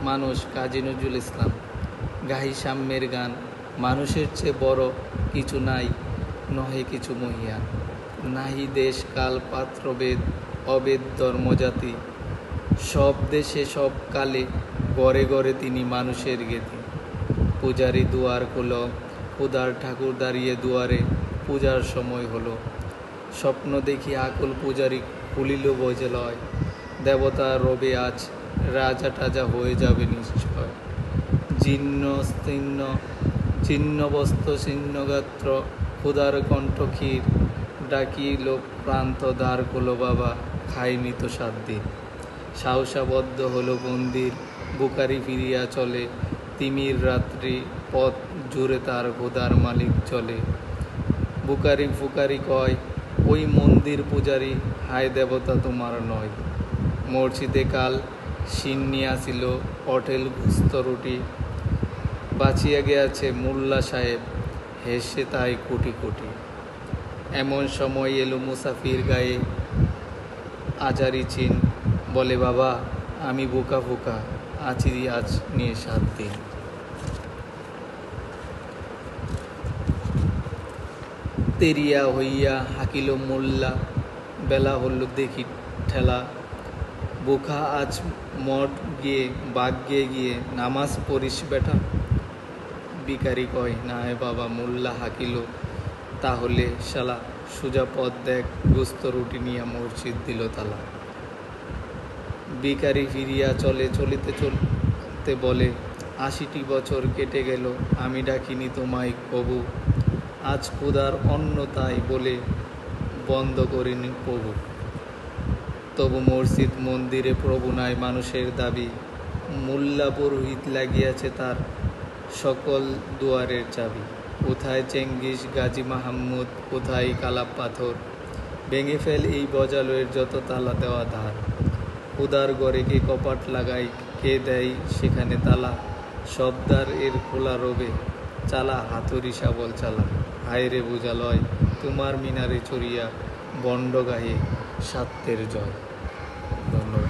মানুষ কাজী নজরুল ইসলাম। গাহি সাম্যের গান, মানুষের চেয়ে বড় কিছু নাই, নহে কিছু মহিয়ান। নাহি দেশ কাল পাত্রভেদ, অভেদ ধর্মজাতি, সব দেশে সব কালে গড়ে গড়ে তিনি মানুষের গেতি। পূজারি দুয়ার খোলো, খোদার ঠাকুর দাঁড়িয়ে দুয়ারে, পূজার সময় হলো। স্বপ্ন দেখি আকুল পূজারি খুলিল বজলয়, দেবতা রবে আজ, রাজা টাজা হয়ে যাবে নিশ্চয়। জীর্ণ স্তীর্ণ ছিন্ন বস্ত্র ছিন্নগাত্র, ক্ষুধার কণ্ঠ ক্ষীর, ডাকিল প্রান্ত দ্বার খোলো বাবা, খাইনি তো 7 দিন। সাহসাবদ্ধ হলো মন্দির, বুকারি ফিরিয়া চলে, তিমির রাত্রি পথ জুড়ে তার খোদার মালিক চলে। বুকারি ফুকারি কয়, ওই মন্দির পূজারি, হায় দেবতা তোমার নয়। মসজিদে কাল সিন্নি আসিল, অটেল গুস্ত রুটি, বাঁচিয়া গিয়াছে মোল্লা সাহেব, হেসে তাই কোটি কোটি। এমন সময় এলো মুসাফির গায়ে আজারি চিন, বলে বাবা আমি বোকা ফোকা, আছি আজ নিয়ে 7 দিন। তেরিয়া হইয়া হাকিল মোল্লা, বেলা হলো দেখি ঠেলা, বোকা আজ মঠ গিয়ে বাগ্যে গিয়ে নামাজ পড়িস বেটা। ভিখারি কয়, না হে বাবা। মোল্লা হাকিল, তাহলে শালা সোজা পথ দেখ, গোস্ত রুটি নিয়ে মসজিদ দিল তালা। ভিখারি ফিরিয়া চলে, চলিতে চলতে বলে, 80টি বছর কেটে গেল, আমি ডাকিনি তোমায় কবু, আজ ক্ষুধার অন্ন তাই বলে বন্ধ করিনি প্রভু। তবু মসজিদ মন্দিরে প্রভু নাই, মানুষের দাবি, মোল্লা পুরোহিত লাগিয়াছে তার সকল দুয়ারের চাবি। কোথায় চেঙ্গিস গাজী মাহমুদ, কোথায় কালা পাথর, ভেঙে ফেল এই বজালয়ের যত তালা দেওয়া ধার। খোদার ঘরে কে কপাট লাগাই, কে দেয় সেখানে তালা, সবদার এর খোলা রবে, চালা হাতুড়ি শাবল চালা। হায় রে বুঝালয়, তোমার মিনারে চড়িয়া, বন্ড গাহে স্বার্থের জয়। ধন্যবাদ।